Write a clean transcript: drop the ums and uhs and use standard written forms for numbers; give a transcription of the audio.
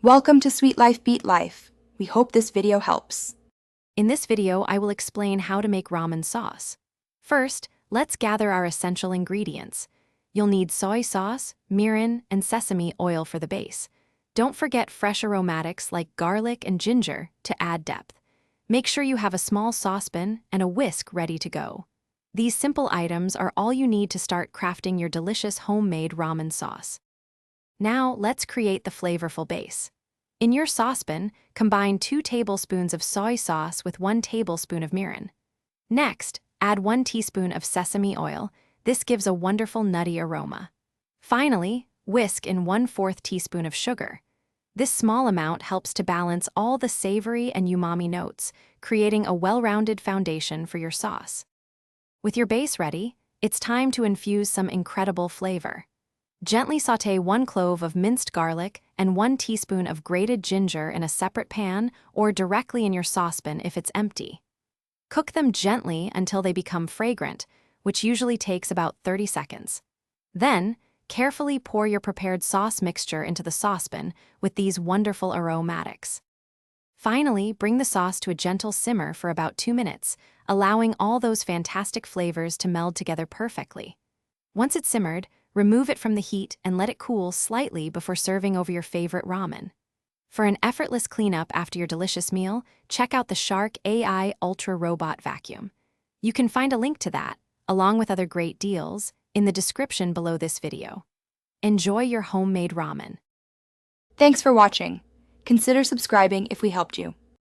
Welcome to Sweet Life Beat Life. We hope this video helps. In this video, I will explain how to make ramen sauce. First, let's gather our essential ingredients. You'll need soy sauce, mirin, and sesame oil for the base. Don't forget fresh aromatics like garlic and ginger to add depth. Make sure you have a small saucepan and a whisk ready to go. These simple items are all you need to start crafting your delicious homemade ramen sauce. Now, let's create the flavorful base. In your saucepan, combine 2 tablespoons of soy sauce with 1 tablespoon of mirin. Next, add 1 teaspoon of sesame oil. This gives a wonderful nutty aroma. Finally, whisk in 1/4 teaspoon of sugar. This small amount helps to balance all the savory and umami notes, creating a well-rounded foundation for your sauce. With your base ready, it's time to infuse some incredible flavor. Gently sauté 1 clove of minced garlic and 1 teaspoon of grated ginger in a separate pan or directly in your saucepan if it's empty. Cook them gently until they become fragrant, which usually takes about 30 seconds. Then, carefully pour your prepared sauce mixture into the saucepan with these wonderful aromatics. Finally, bring the sauce to a gentle simmer for about 2 minutes, allowing all those fantastic flavors to meld together perfectly. Once it's simmered, remove it from the heat and let it cool slightly before serving over your favorite ramen. For an effortless cleanup after your delicious meal, check out the Shark AI Ultra Robot Vacuum. You can find a link to that, along with other great deals, in the description below this video. Enjoy your homemade ramen. Thanks for watching. Consider subscribing if we helped you.